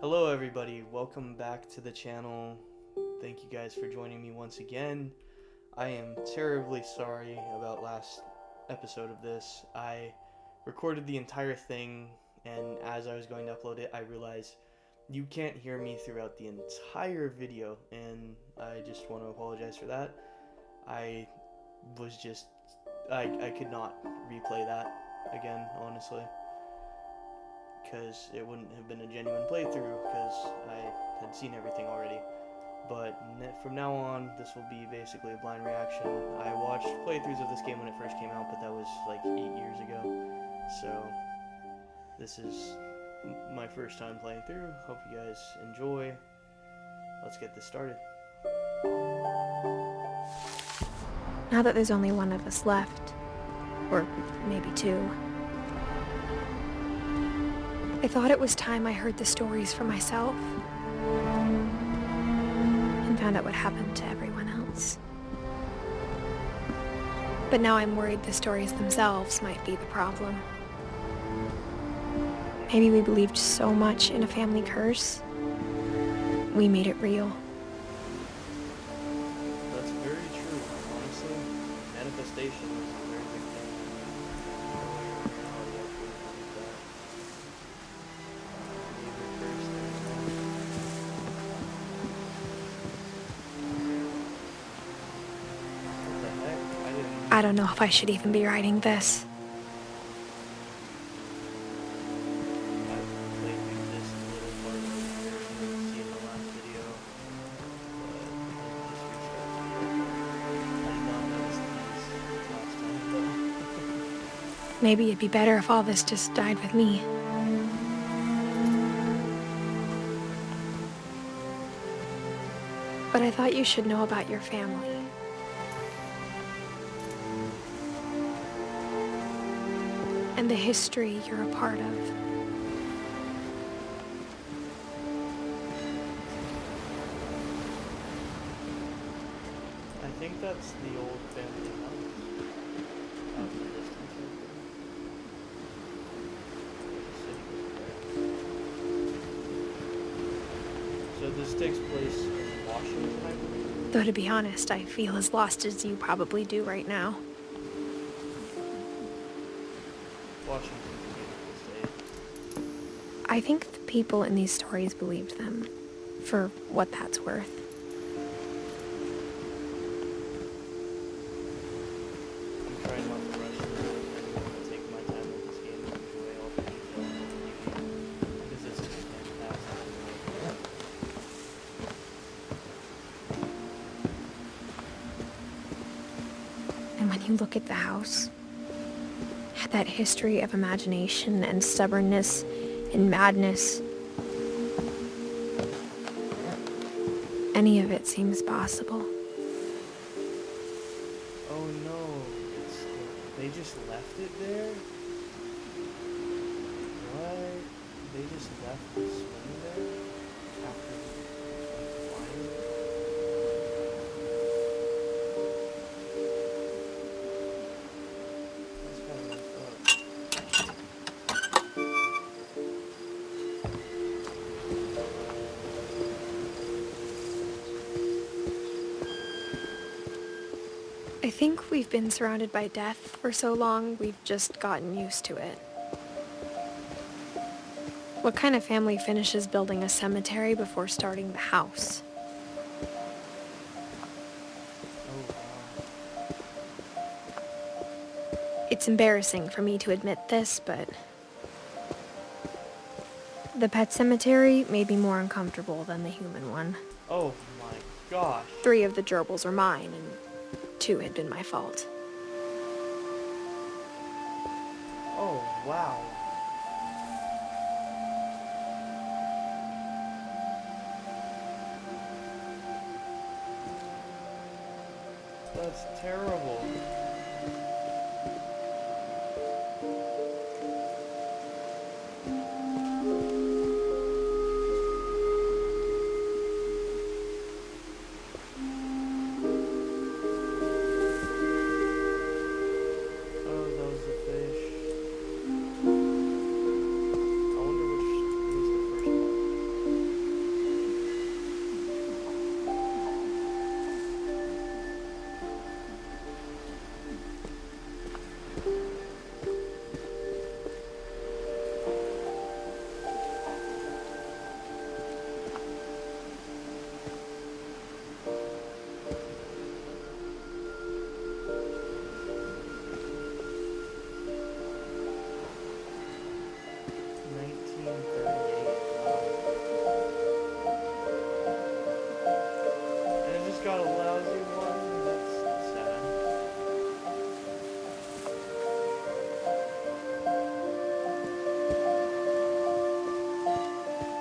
Hello everybody, welcome back to the channel. Thank you guys for joining me once again. I am terribly sorry about last episode of this. I recorded the entire thing, and as I was going to upload it, I realized you can't hear me throughout the entire video, and I just want to apologize for that. I was just, I could not replay that again, honestly, because it wouldn't have been a genuine playthrough, because I had seen everything already. But from now on, this will be basically a blind reaction. I watched playthroughs of this game when it first came out, but that was like 8 years ago. So this is my first time playing through. Hope you guys enjoy. Let's get this started. Now that there's only one of us left, or maybe two, I thought it was time I heard the stories for myself and found out what happened to everyone else. But now I'm worried the stories themselves might be the problem. Maybe we believed so much in a family curse, we made it real. That's very true, honestly. Manifestation is a very big thing. I don't know if I should even be writing this. Maybe it'd be better if all this just died with me. But I thought you should know about your family. And the history you're a part of. I think that's the old family house. Out in the distance. So this takes place in Washington, I believe? Though to be honest, I feel as lost as you probably do right now. Washington's a beautiful state. I think the people in these stories believed them, for what that's worth. I'm trying not to rush through it and take my time with this game and enjoy all the details and the beauty, because this is fantastic. And when you look at the house, that history of imagination and stubbornness and madness, any of it seems possible. Oh no, they just left it there? What? They just left the swing there? After flying? That's kind of messed up. I think we've been surrounded by death for so long, we've just gotten used to it. What kind of family finishes building a cemetery before starting the house? Oh wow. It's embarrassing for me to admit this, but the pet cemetery made me more uncomfortable than the human one. Oh my gosh. 3 of the gerbils were mine, and 2 had been my fault. Oh wow. That's terrible.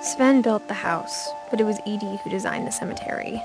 Sven built the house, but it was Edie who designed the cemetery.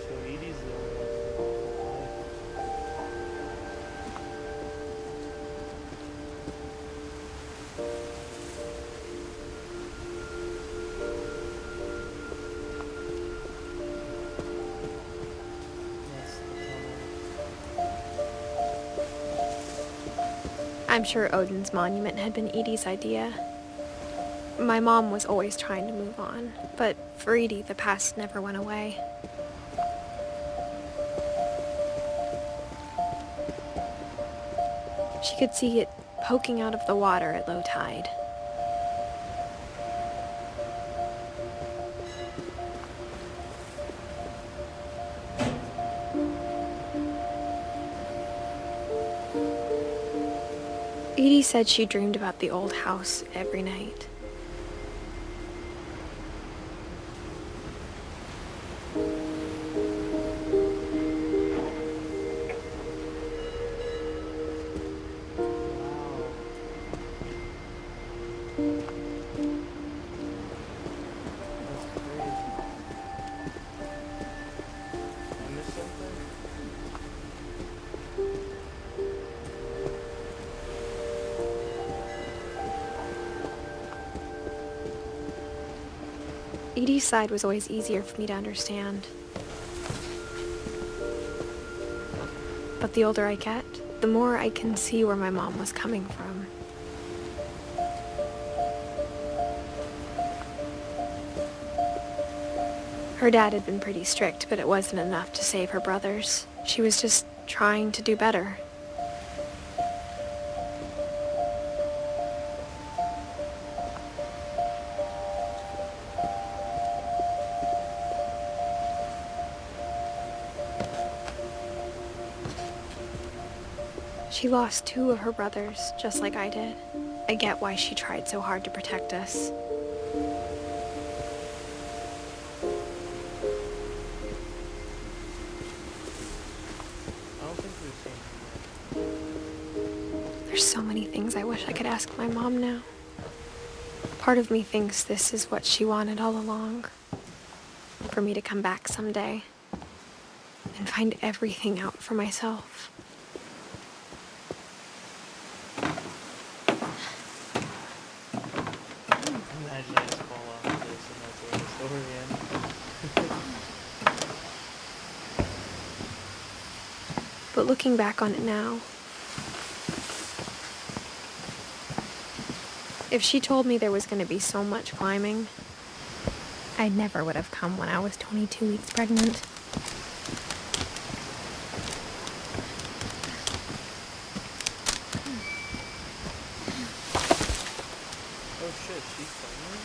So Edie's the only one with an awful life. That's the tunnel. I'm sure Odin's monument had been Edie's idea. My mom was always trying to move on, but for Edie, the past never went away. She could see it poking out of the water at low tide. Edie said she dreamed about the old house every night. Wow. That's crazy. I missed something? Edie's side was always easier for me to understand. But the older I get, the more I can see where my mom was coming from. Her dad had been pretty strict, but it wasn't enough to save her brothers. She was just trying to do better. She lost 2 of her brothers, just like I did. I get why she tried so hard to protect us. I don't think we've seen him There's so many things I wish I could ask my mom now. Part of me thinks this is what she wanted all along. For me to come back someday and find everything out for myself. Imagine I just fall off of this and that's where the story ends. But looking back on it now, if she told me there was going to be so much climbing, I never would have come when I was 22 weeks pregnant. Oh shit, she's pregnant?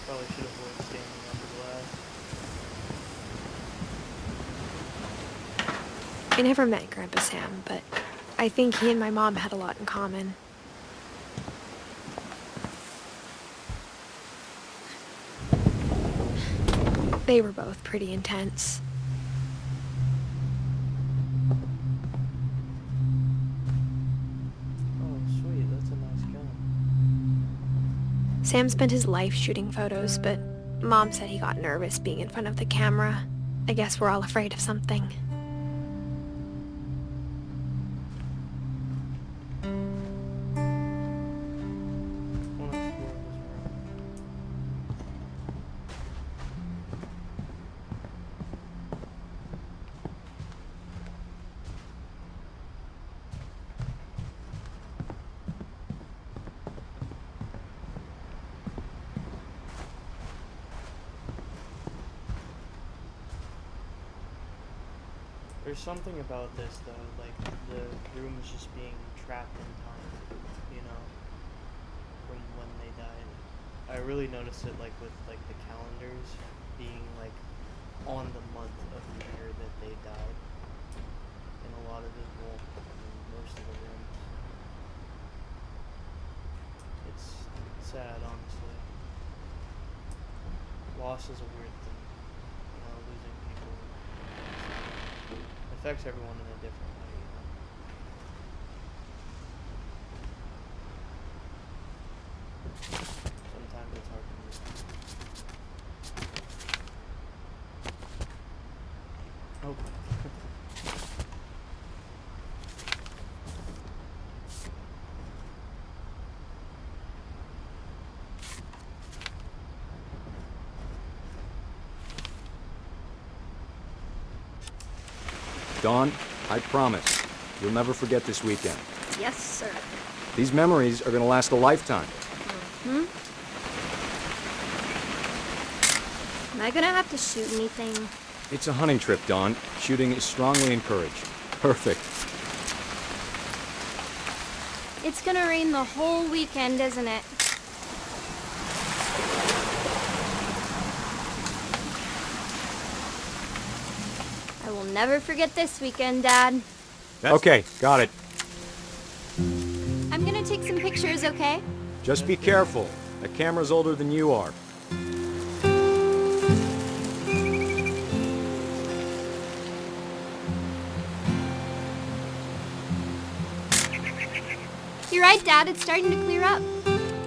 Probably should avoid standing under glass. I never met Grandpa Sam, but I think he and my mom had a lot in common. They were both pretty intense. Oh sweet, that's a nice gun. Sam spent his life shooting photos, but Mom said he got nervous being in front of the camera. I guess we're all afraid of something. Wanna explore this room. There's something about this though, like the room is just being trapped in time, you know, from when they died. I really noticed it like with like the calendars being like on the month of the year that they died in a lot of the, well, in most of the rooms. It's sad, honestly. Loss is a weird thing, you know, losing people. It affects everyone in a different way, you know. Sometimes it's hard to move on. Oh. Dawn, I promise, you'll never forget this weekend. Yes, sir. These memories are gonna last a lifetime. Hmm? Am I gonna have to shoot anything? It's a hunting trip, Dawn. Shooting is strongly encouraged. Perfect. It's gonna rain the whole weekend, isn't it? I will never forget this weekend, Dad. Okay, got it. I'm gonna take some pictures, okay? Just be careful. That camera's older than you are. You're right, Dad. It's starting to clear up.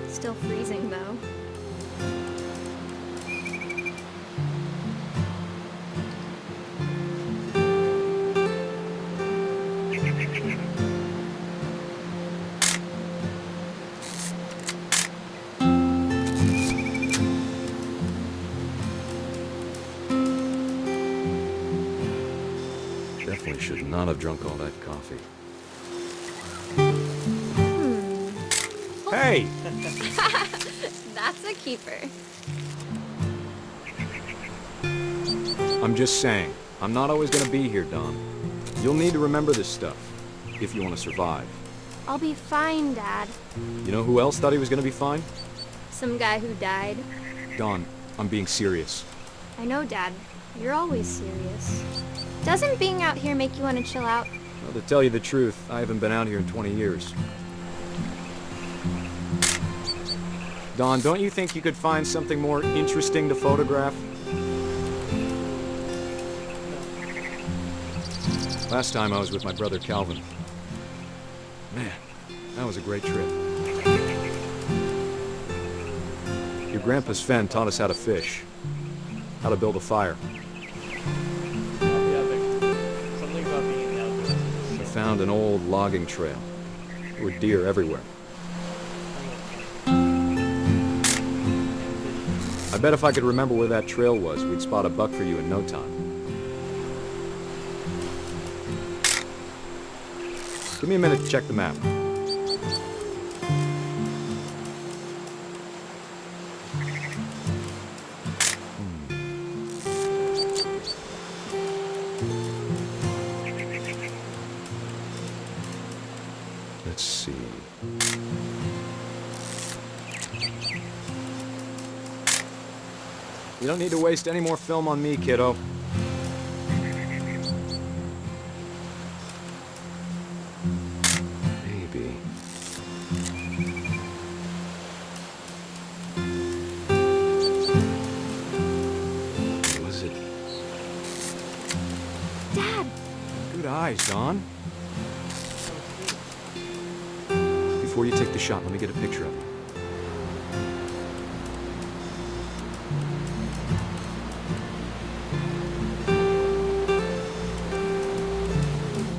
Still freezing, though. Definitely should not have drunk all that coffee. Hey! That's a keeper. I'm just saying, I'm not always gonna be here, Dawn. You'll need to remember this stuff, if you want to survive. I'll be fine, Dad. You know who else thought he was gonna be fine? Some guy who died. Dawn, I'm being serious. I know, Dad. You're always serious. Doesn't being out here make you want to chill out? Well, to tell you the truth, I haven't been out here in 20 years. Dawn, don't you think you could find something more interesting to photograph? Last time I was with my brother Calvin. Man, that was a great trip. Your grandpa Sven taught us how to fish, how to build a fire. Something about being outdoors. We found an old logging trail. There were deer everywhere. I bet if I could remember where that trail was, we'd spot a buck for you in no time. Give me a minute to check the map. Let's see. You don't need to waste any more film on me, kiddo. Maybe. Was it? Dad! Good eyes, Dawn. Before you take the shot, let me get a picture of you.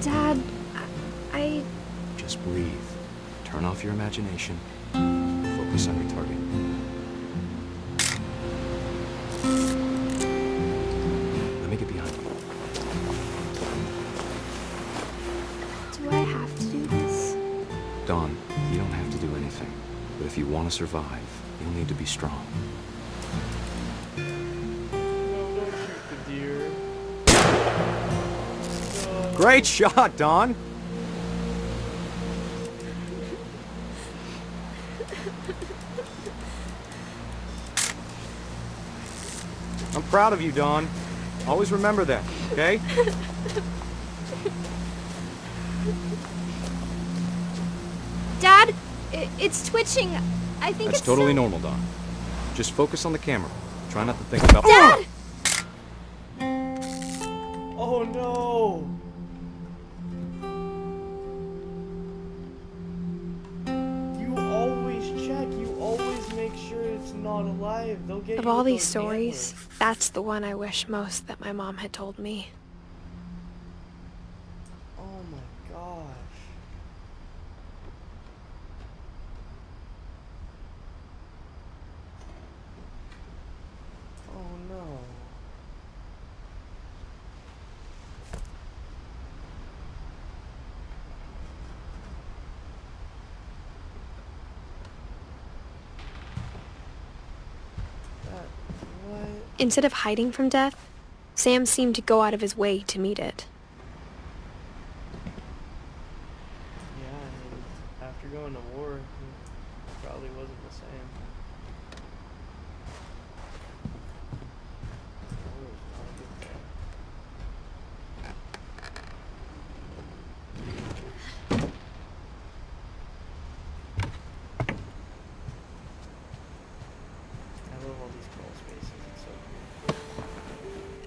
Dad, I... Just breathe. Turn off your imagination. Focus on your target. Let me get behind you. Do I have to do this? Dawn, you don't have to do anything. But if you want to survive, you'll need to be strong. No, don't shoot the deer. No. Great shot, Don. I'm proud of you, Dawn. Always remember that, okay? Dad, it's twitching. I think That's it's totally normal, Dawn. Just focus on the camera. Try not to think about... Dad! Oh no! You always check. You always make sure it's not alive. They'll get Of you all with these those stories, cameras. that's the one I wish most that my mom had told me. Oh my gosh. Oh no. What? Instead of hiding from death, Sam seemed to go out of his way to meet it. Yeah, I mean, after going to war, it probably wasn't the same. War was not a good thing. I love all these crawl spaces. It's so cool.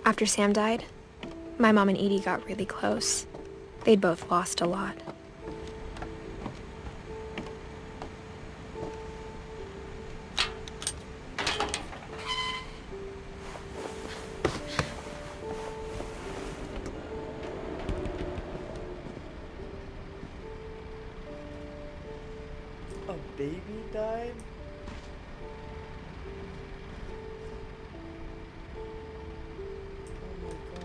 After Sam died, my mom and Edie got really close. They'd both lost a lot. A baby died? Oh my gosh.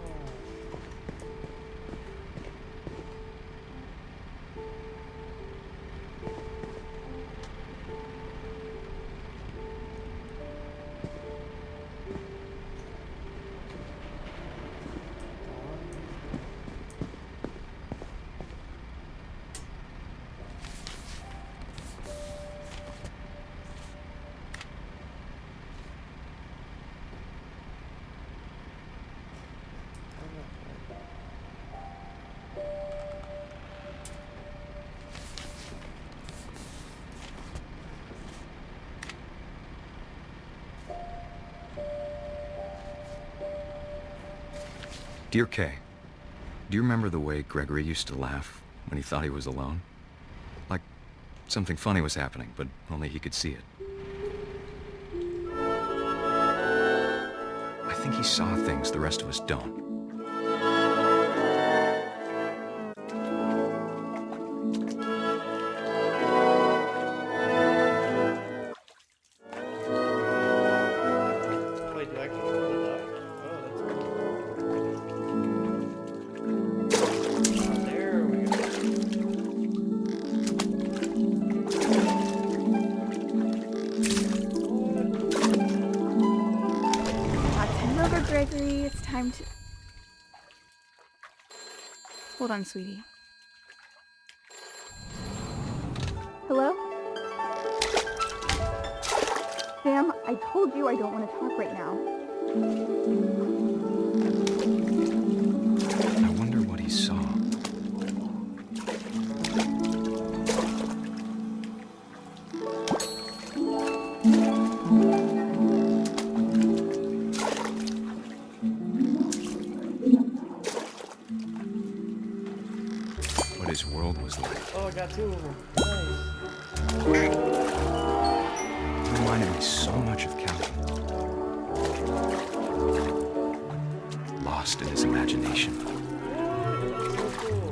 Dear Kay, do you remember the way Gregory used to laugh when he thought he was alone? Like something funny was happening, but only he could see it. I think he saw things the rest of us don't. Wait, do I control the dog? Oh, that's cool. Oh, there we go. Come over, Gregory. It's time to... Hold on, sweetie. Hello? Sam, I told you I don't want to talk right now. I wonder what he saw. What his world was like. Oh, I got two of them. Nice. It reminded me so much of Calvin. Lost in his imagination. That's so cool.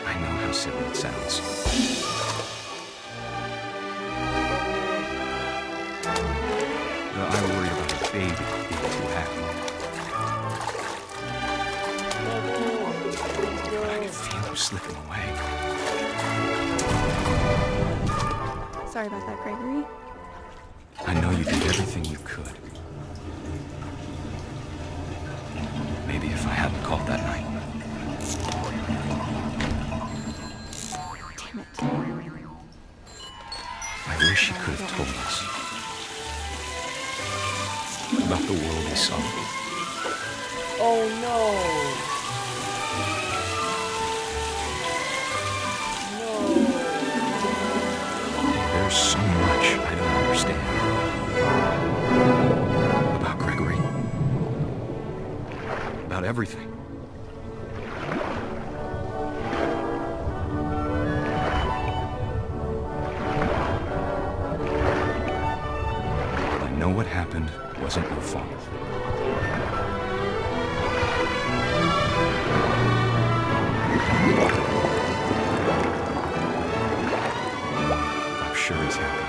I know but I worried about the baby being too happy. I could feel him slipping away. Sorry about that, Gregory. I know you did everything you could. Maybe if I hadn't called that night. Damn it. I wish he could have told us about the world he saw. Oh no! There's so much I don't understand about Gregory. About everything. But I know what happened wasn't your fault. I'm sure he's happy.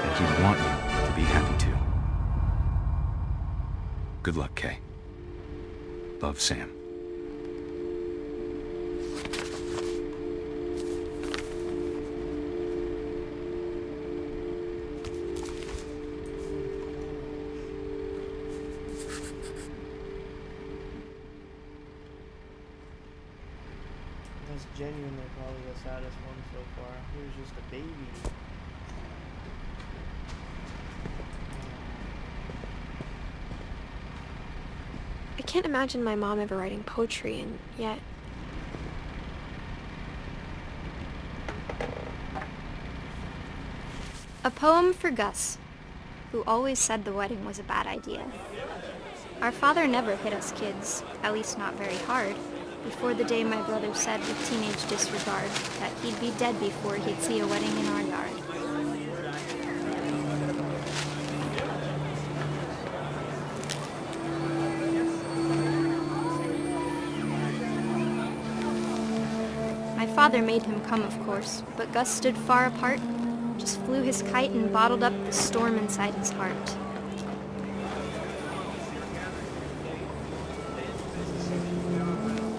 And he'd want you to be happy too. Good luck, Kay. Love, Sam. That's genuinely probably the saddest one so far. He was just a baby. I can't imagine my mom ever writing poetry, and yet... A poem for Gus, who always said the wedding was a bad idea. Our father never hit us kids, at least not very hard, before the day my brother said with teenage disregard that he'd be dead before he'd see a wedding in our yard. My father made him come, of course, but Gus stood far apart, just flew his kite and bottled up the storm inside his heart.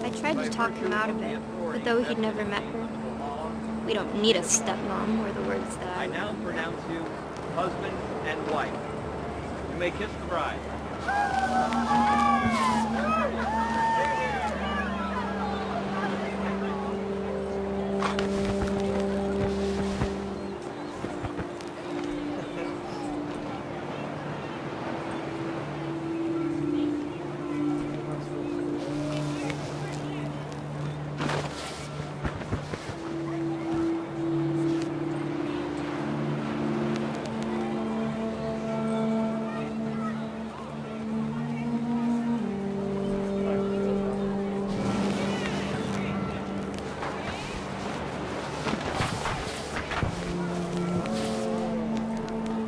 I tried to talk him out of it, but though he'd never met her, we don't need a stepmom, were the words that I now pronounce you husband and wife. You may kiss the bride.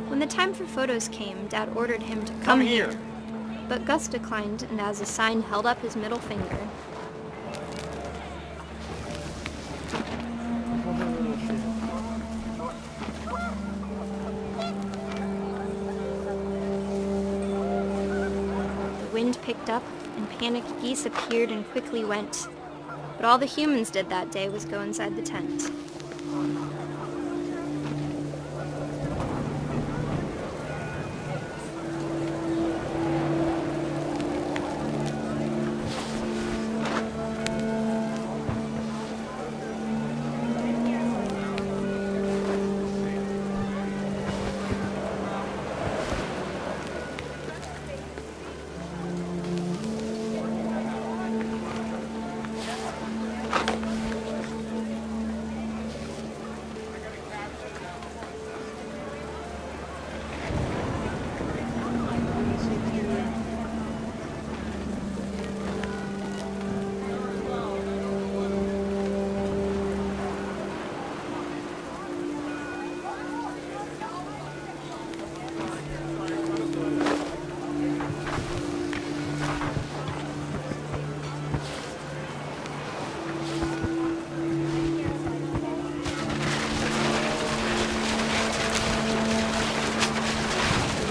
When the time for photos came, Dad ordered him to come here. But Gus declined and as a sign held up his middle finger. The wind picked up and panicked geese appeared and quickly went. But all the humans did that day was go inside the tent.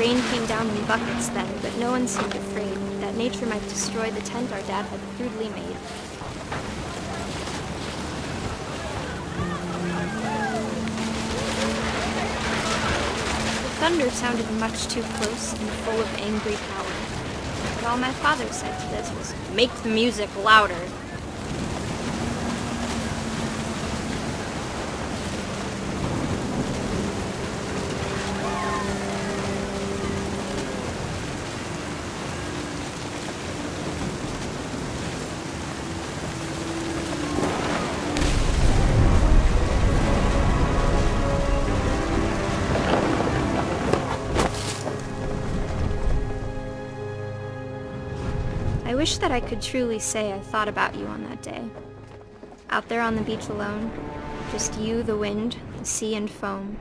Rain came down in buckets then, but no one seemed afraid that nature might destroy the tent our dad had crudely made. The thunder sounded much too close and full of angry power. But all my father said to this was, "Make the music louder." I wish that I could truly say I thought about you on that day. Out there on the beach alone, just you, the wind, the sea and foam.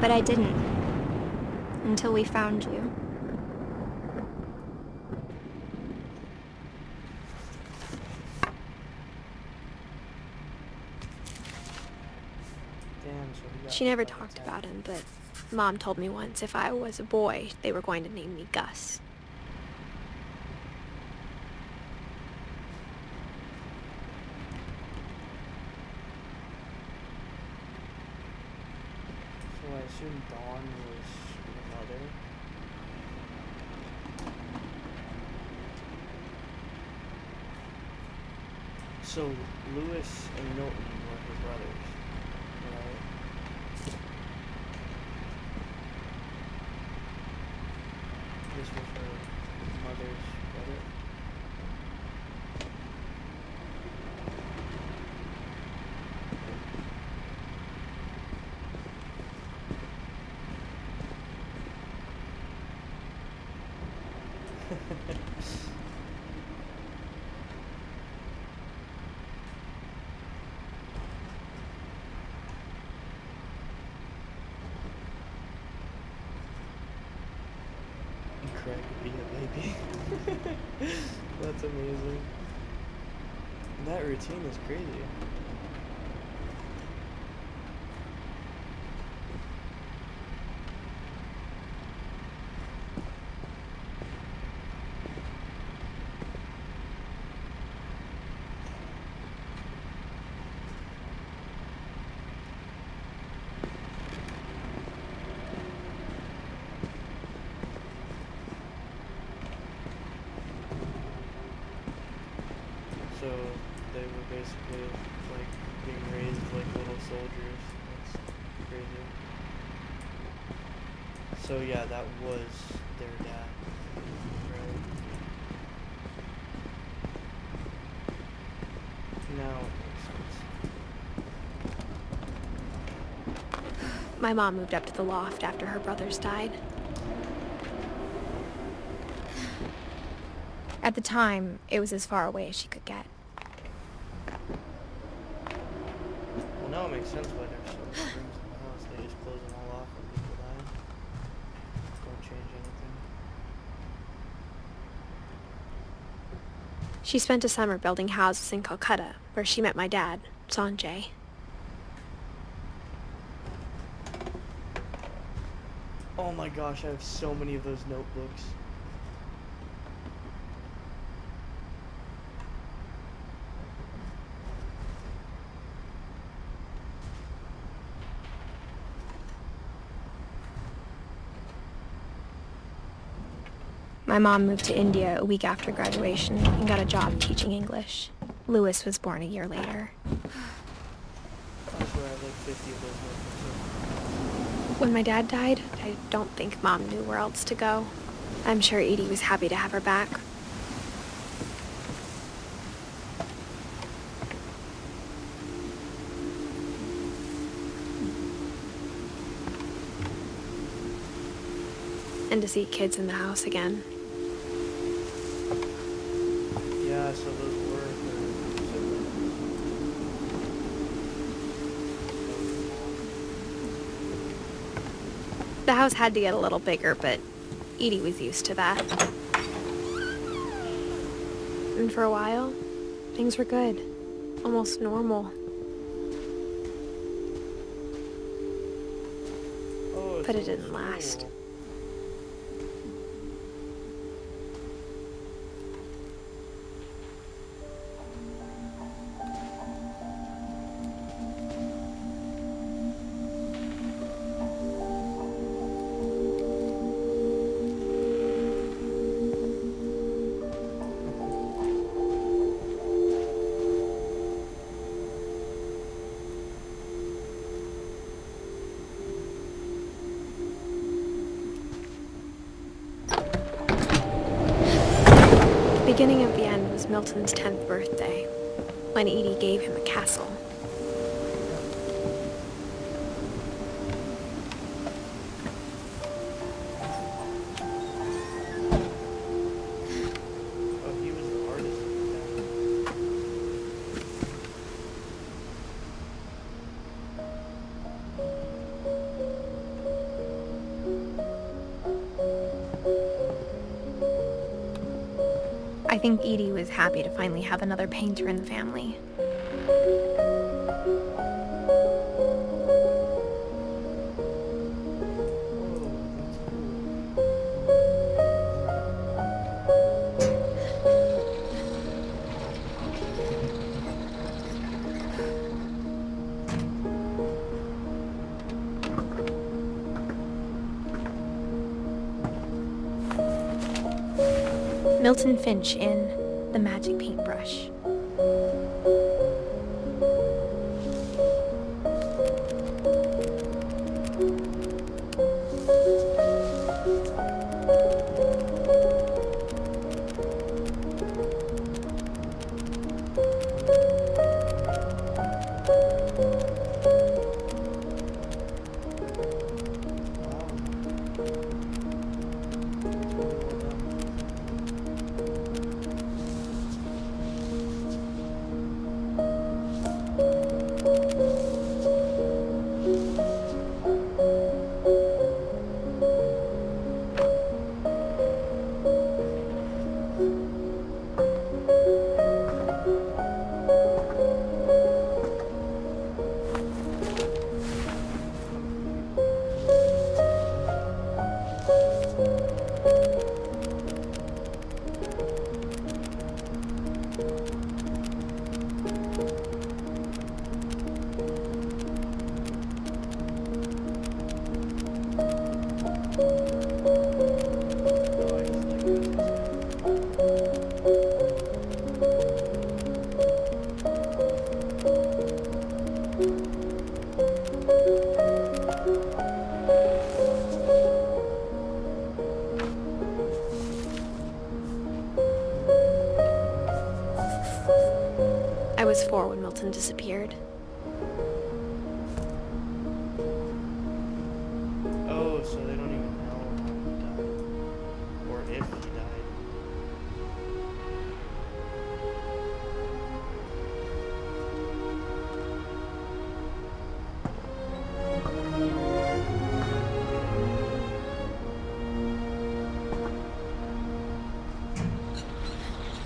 But I didn't, until we found you. Damn, so we got She never hit by a talked tent. about him, but Mom told me once if I was a boy, they were going to name me Gus. So I assume Dawn was your mother. So Lewis and Milton were her brothers, right? This was her mother's brother. Craig being a baby. That's amazing. That routine is crazy. So they were basically like being raised like little soldiers. That's crazy. So yeah, that was their dad, right? Now it makes sense. My mom moved up to the loft after her brothers died. At the time, it was as far away as she could get. Well, now it makes sense why there's so many rooms in the house. They just close them all off when people die. Don't change anything. She spent a summer building houses in Calcutta, where she met my dad, Sanjay. Oh my gosh, I have so many of those notebooks. My mom moved to India a week after graduation and got a job teaching English. Lewis was born a year later. I swear I have like 50 of those notebooks. When my dad died, I don't think Mom knew where else to go. I'm sure Edie was happy to have her back. And to see kids in the house again. Yeah, so those were her siblings. The house had to get a little bigger, but Edie was used to that. And for a while, things were good. Almost normal. Oh, but it didn't last. Cool. The beginning of the end was Milton's 10th birthday, when Edie gave him a castle. Oh, he was the artist of the family. I think Edie was happy to finally have another painter in the family. Milton Finch in The Magic Paintbrush. I was 4 when Milton disappeared. Oh, so they don't even know how he died. Or if he died.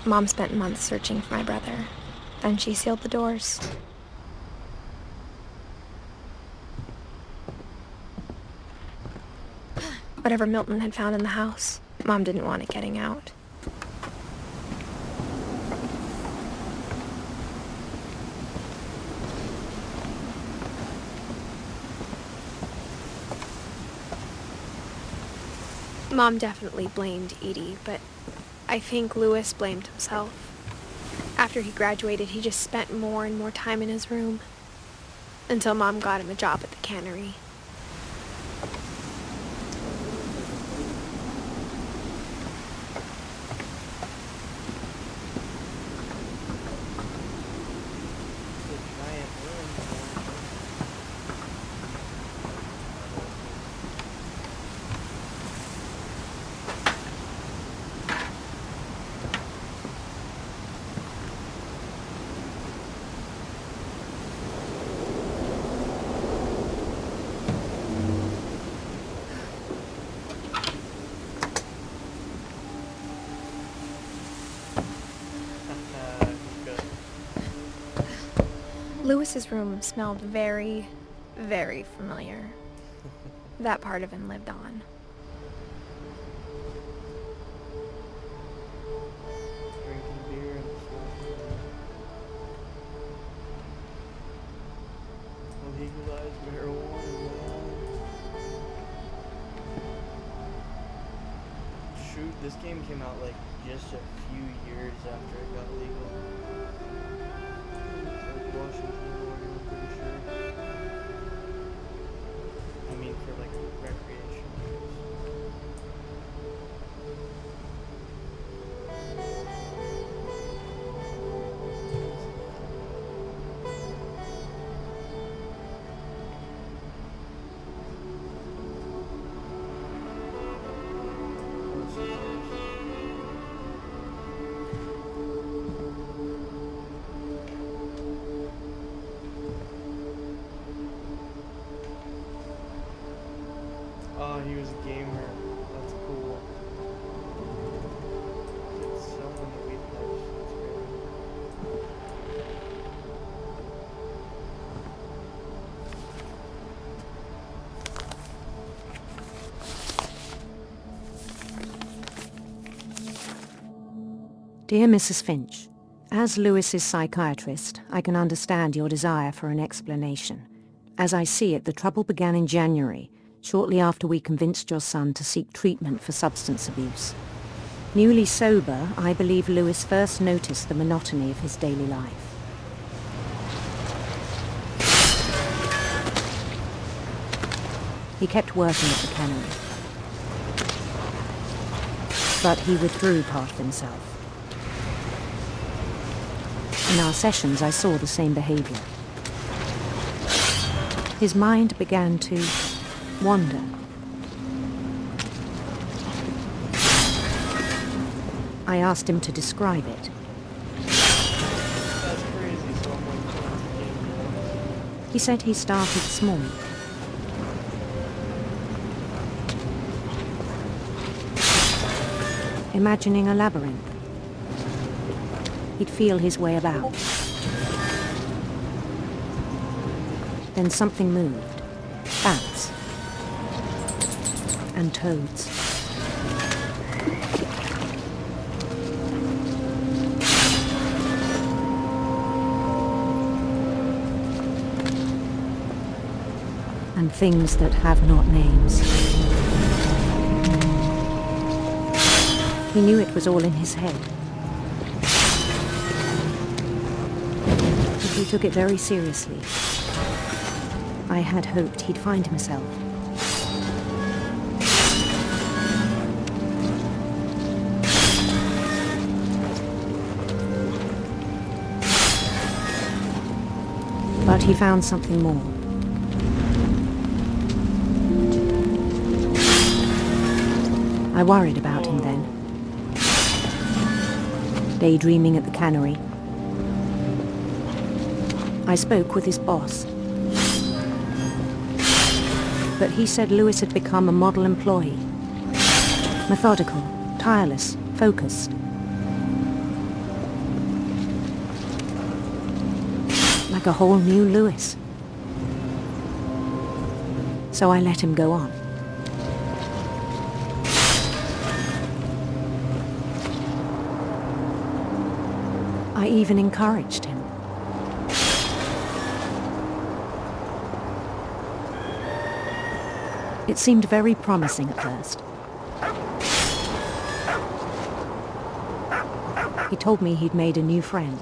Mom spent months searching for my brother. Then she sealed the doors. Whatever Milton had found in the house, Mom didn't want it getting out. Mom definitely blamed Edie, but I think Louis blamed himself. After he graduated, he just spent more and more time in his room, until Mom got him a job at the cannery. The giant room. Louis's room smelled very, very familiar. that part of him lived on. Drinking beer and smoking. Legalized marijuana. Shoot, this game came out like just a few years after it got legal. It's like Washington, Oregon, I'm pretty sure. I mean, for like recreational use. Oh, he was a gamer. That's cool. It's so many weed types. That's Dear Mrs. Finch, as Lewis's psychiatrist, I can understand your desire for an explanation. As I see it, the trouble began in January, shortly after we convinced your son to seek treatment for substance abuse. Newly sober, I believe Lewis first noticed the monotony of his daily life. He kept working at the cannery, but he withdrew part of himself. In our sessions, I saw the same behavior. His mind began to wander. I asked him to describe it. That's crazy, so I'm like, He said he started small. Imagining a labyrinth. He'd feel his way about. Then something moved. Bats. And toads. And things that have not names. He knew it was all in his head. But he took it very seriously. I had hoped he'd find himself. But he found something more. I worried about him then. Daydreaming at the cannery. I spoke with his boss. But he said Lewis had become a model employee. Methodical, tireless, focused. Like a whole new Lewis. So I let him go on. I even encouraged him. It seemed very promising at first. He told me he'd made a new friend.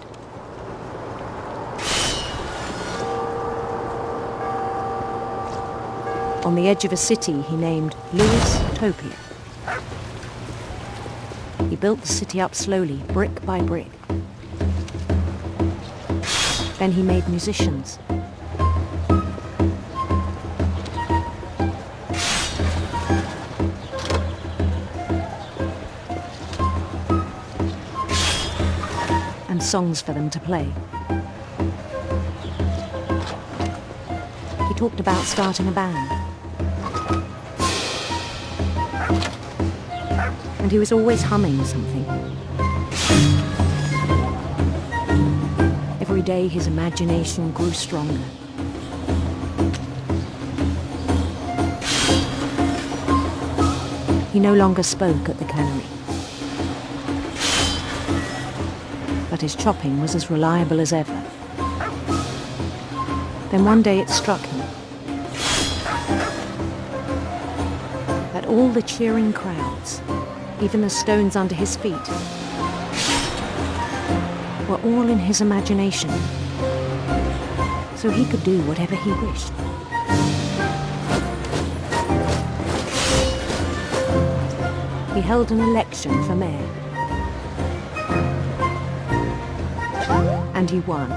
On the edge of a city he named Lewis Topia. He built the city up slowly, brick by brick. Then he made musicians. And songs for them to play. He talked about starting a band. And he was always humming something. Every day his imagination grew stronger. He no longer spoke at the cannery. But his chopping was as reliable as ever. Then one day it struck him that all the cheering crowds, even the stones under his feet, were all in his imagination, so he could do whatever he wished. He held an election for mayor, and he won.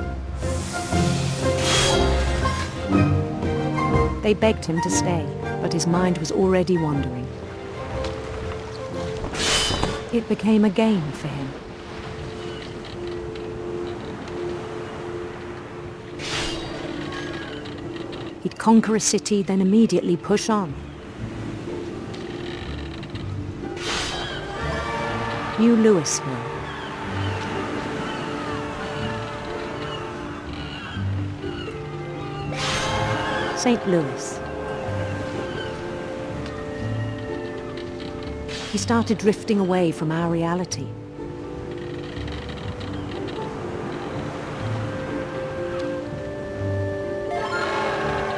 They begged him to stay, but his mind was already wandering. It became a game for him. He'd conquer a city, then immediately push on. New Louisville. St. Louis. He started drifting away from our reality.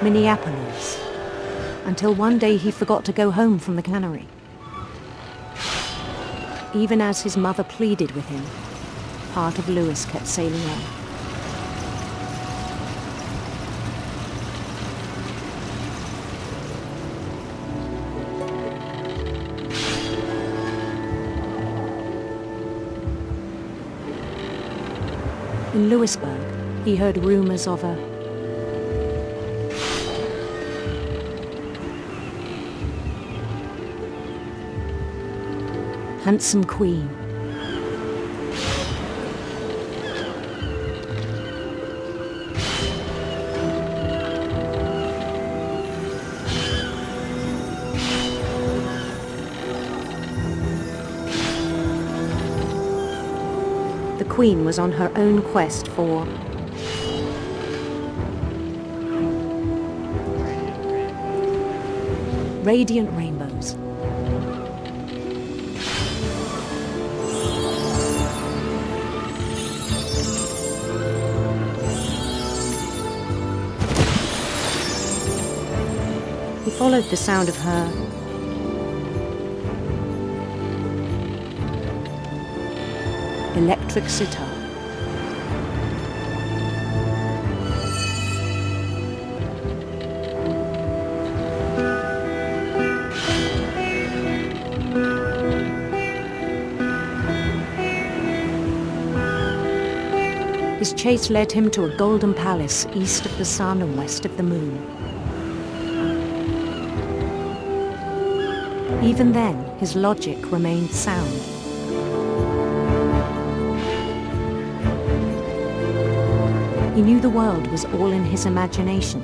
Minneapolis, until one day he forgot to go home from the cannery. Even as his mother pleaded with him, part of Louis kept sailing on. In Louisburg, he heard rumors of a handsome queen. The queen was on her own quest for radiant rainbows. He followed the sound of her electric sitar. His chase led him to a golden palace east of the sun and west of the moon. Even then, his logic remained sound. He knew the world was all in his imagination.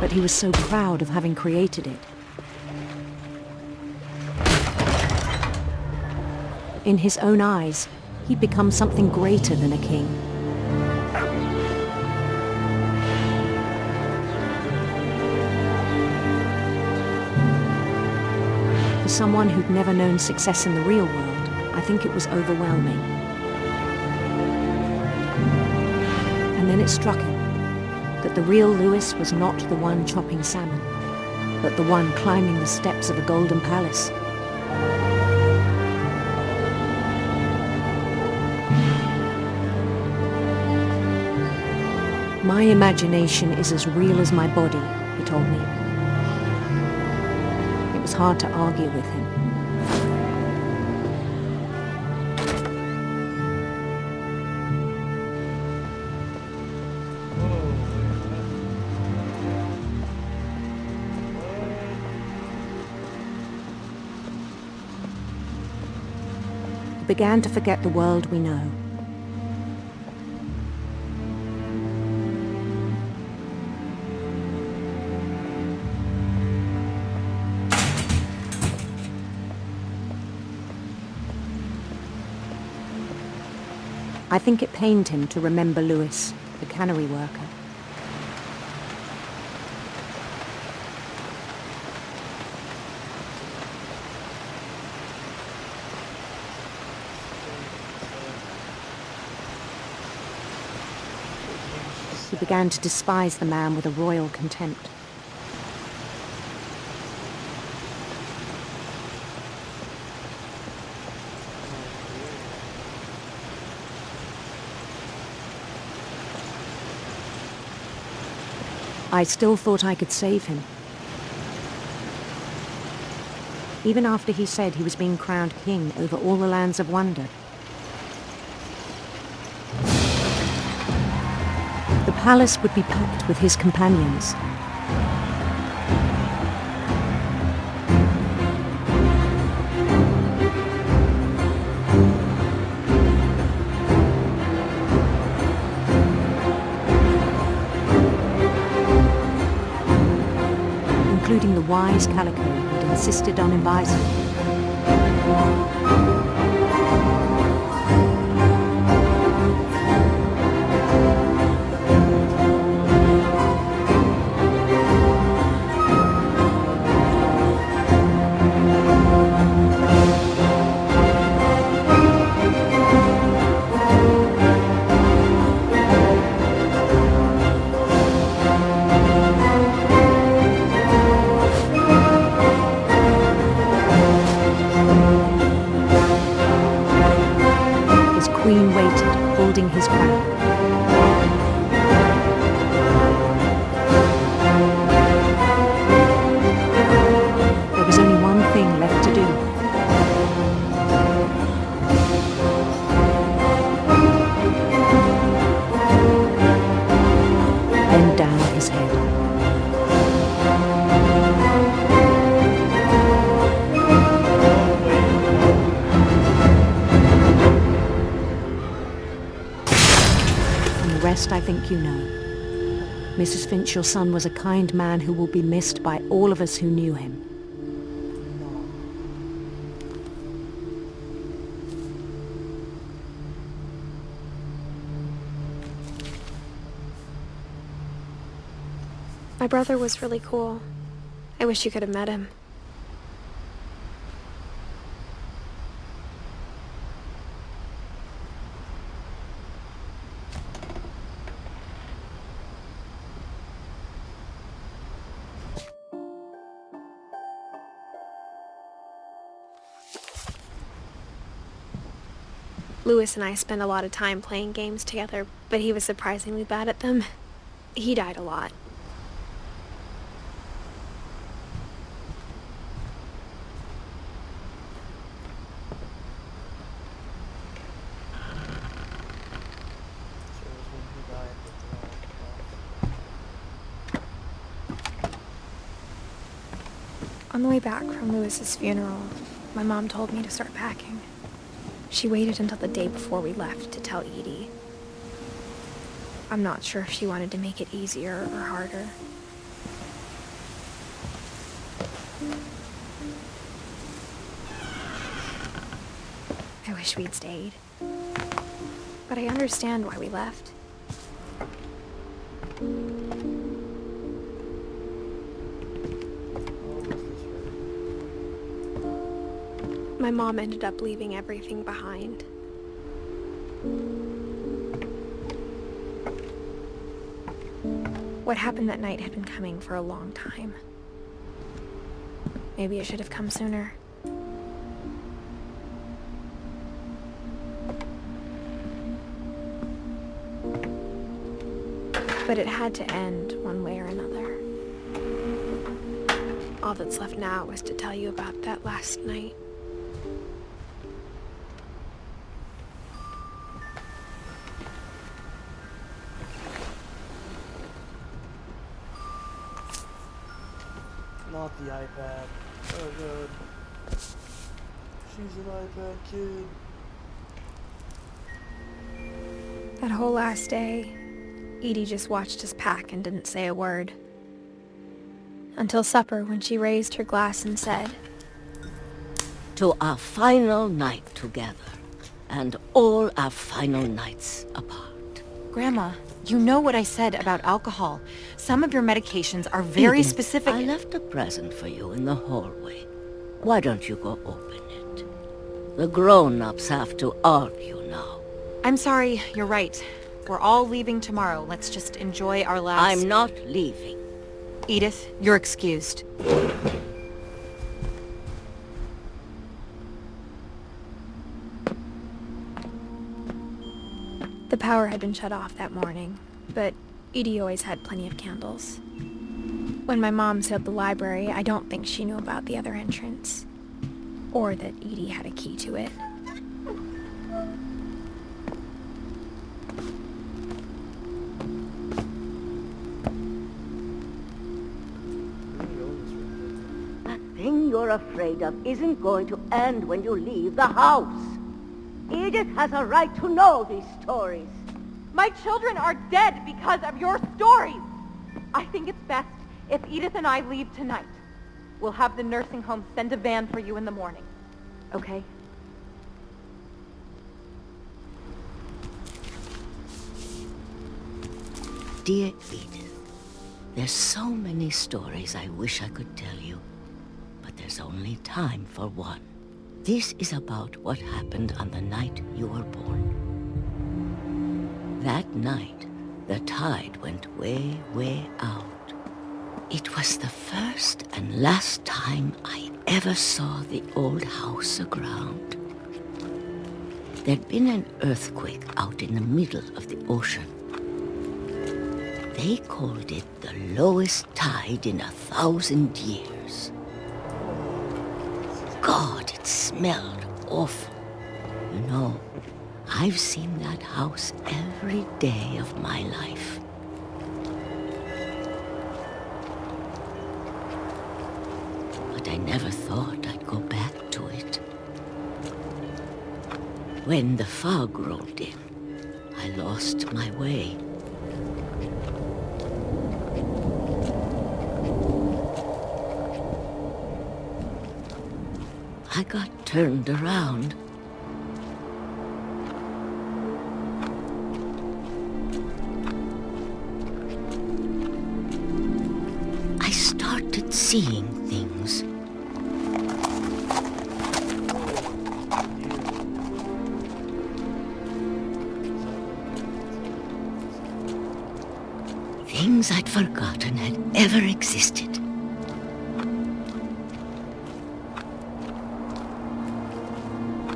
But he was so proud of having created it. In his own eyes, he'd become something greater than a king. For someone who'd never known success in the real world, I think it was overwhelming. And then it struck him that the real Louis was not the one chopping salmon, but the one climbing the steps of a golden palace. My imagination is as real as my body, he told me. It was hard to argue with him. He began to forget the world we know. I think it pained him to remember Lewis, the cannery worker. He began to despise the man with a royal contempt. I still thought I could save him. Even after he said he was being crowned king over all the lands of wonder. The palace would be packed with his companions. Including the wise Calico who had insisted on advising. Queen waited, holding his crown. There was only one thing left to do. Bend down his head. The rest I think you know. Mrs. Finch, your son was a kind man who will be missed by all of us who knew him. My brother was really cool. I wish you could have met him. Lewis and I spent a lot of time playing games together, but he was surprisingly bad at them. He died a lot. On the way back from Lewis's funeral, my mom told me to start packing. She waited until the day before we left to tell Edie. I'm not sure if she wanted to make it easier or harder. I wish we'd stayed. But I understand why we left. My mom ended up leaving everything behind. What happened that night had been coming for a long time. Maybe it should have come sooner. But it had to end one way or another. All that's left now is to tell you about that last night. Not the iPad. Oh god. She's an iPad kid. That whole last day, Edie just watched us pack and didn't say a word. Until supper, when she raised her glass and said, "To our final night together. and all our final nights apart. Grandma, you know what I said about alcohol. Some of your medications are very Edith, specific. I left a present for you in the hallway. Why don't you go open it? The grown-ups have to argue now. I'm sorry, you're right. We're all leaving tomorrow. Let's just enjoy our last... I'm not leaving. Edith, you're excused. The power had been shut off that morning, but Edie always had plenty of candles. When my mom sealed the library, I don't think she knew about the other entrance, or that Edie had a key to it. That thing you're afraid of isn't going to end when you leave the house. Edith has a right to know these stories. My children are dead because of your stories. I think it's best if Edith and I leave tonight. We'll have the nursing home send a van for you in the morning. Okay? Dear Edith, there's so many stories I wish I could tell you, but there's only time for one. This is about what happened on the night you were born. That night, the tide went way, way out. It was the first and last time I ever saw the old house aground. There'd been an earthquake out in the middle of the ocean. They called it the lowest tide in 1,000 years. God, it smelled awful. You know, I've seen that house every day of my life. But I never thought I'd go back to it. When the fog rolled in, I lost my way. I got turned around. I started seeing things. Things I'd forgotten had ever existed.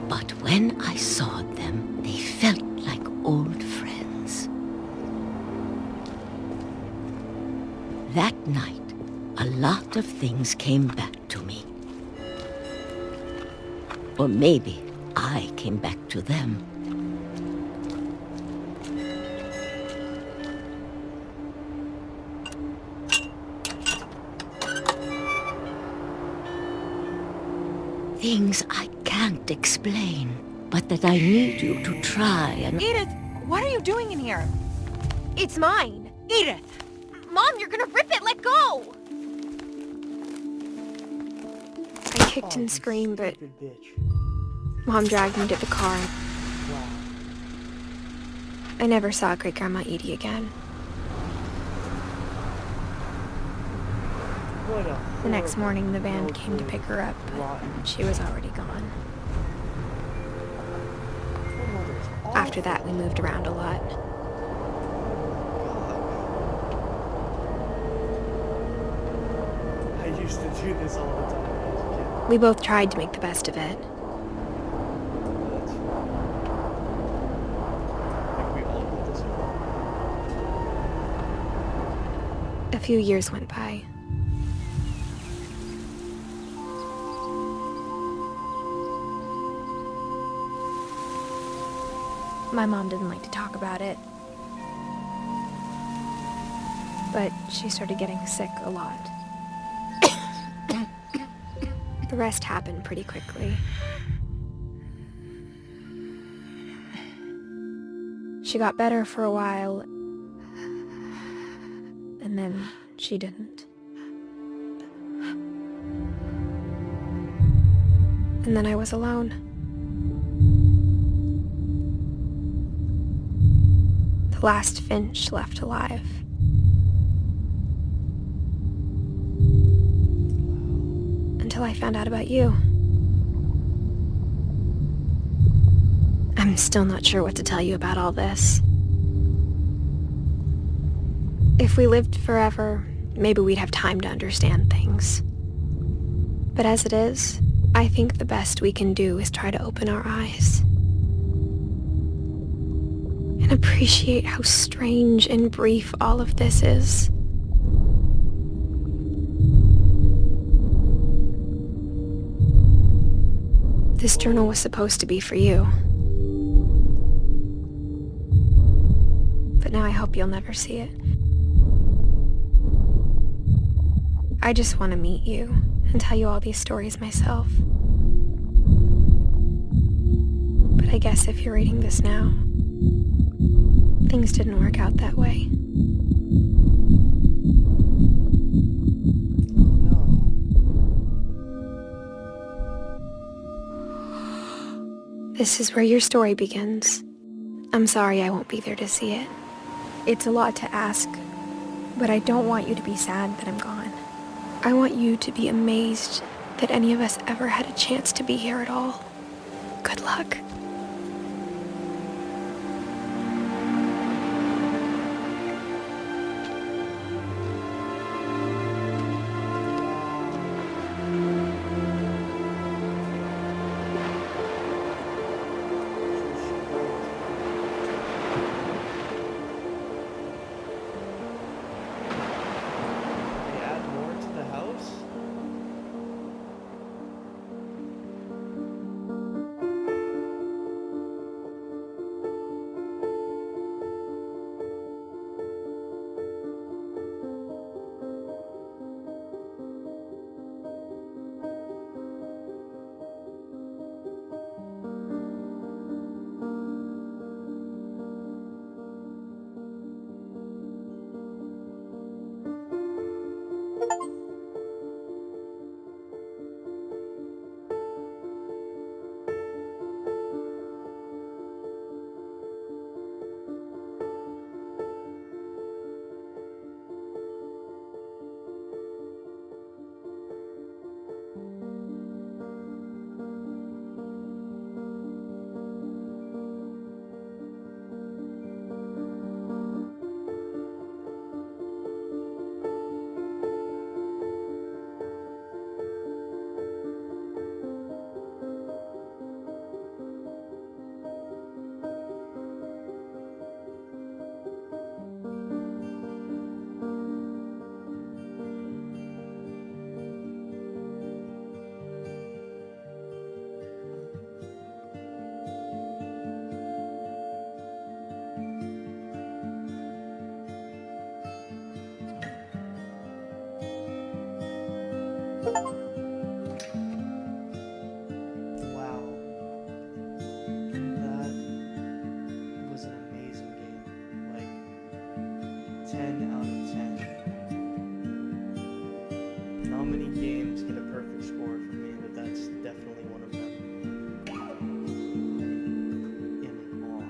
But when I saw them, they felt like old friends. That night, a lot of things came back to me. Or maybe I came back to them. Things I can't explain, but that I need you to try and... Edith, what are you doing in here? It's mine! Edith! Mom, you're gonna rip it! Let go! I kicked and screamed, but Stupid bitch. Mom dragged me to the car. Wow. I never saw Great-Grandma Edie again. What a The next horrible, morning, the van no came to good, pick her up, but rotten. she was already gone. Her mother's After that, we awful. moved around a lot. God. I used to do this all the time when I was a kid. We both tried to make the best of it. That's funny. Like we all did this one. A few years went by. My mom didn't like to talk about it. But she started getting sick a lot. The rest happened pretty quickly. She got better for a while, and then she didn't. And then I was alone. the last Finch left alive. Until I found out about you. I'm still not sure what to tell you about all this. If we lived forever, maybe we'd have time to understand things. But as it is, I think the best we can do is try to open our eyes. And appreciate how strange and brief all of this is. This journal was supposed to be for you. But now I hope you'll never see it. I just want to meet you and tell you all these stories myself. But I guess if you're reading this now, things didn't work out that way. This is where your story begins. I'm sorry I won't be there to see it. It's a lot to ask, but I don't want you to be sad that I'm gone. I want you to be amazed that any of us ever had a chance to be here at all. Good luck. Wow. That was an amazing game. Like, 10 out of 10. Not many games get a perfect score from me, but that's definitely one of them. I am in awe.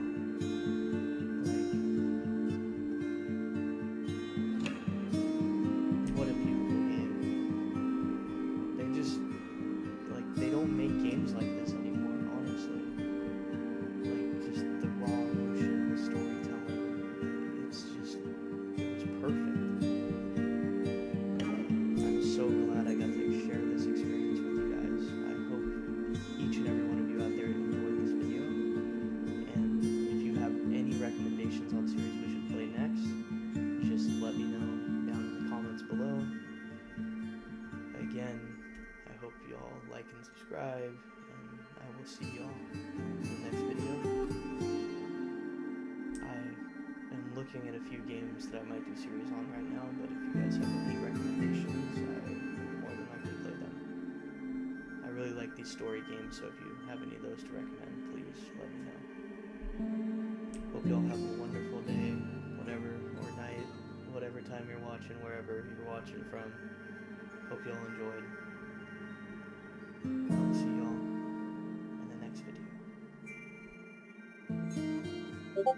Like, what a beautiful game. They don't make games like this anymore, honestly. Like, just the raw emotion, the storytelling, it was perfect. I'm so glad I got to share this experience with you guys. I hope each and every one of you out there enjoyed this video. And if you have any recommendations on series we should play next, just let me know down in the comments below. Again, I hope you all like and subscribe, and I will see y'all in the next video. I am looking at a few games that I might do series on right now, but if you guys have any recommendations, I would more than likely play them. I really like these story games, so if you have any of those to recommend, please let me know. Hope y'all have a wonderful day, whatever, or night, whatever time you're watching, wherever you're watching from. Hope y'all enjoyed. I'll see y'all in the next video.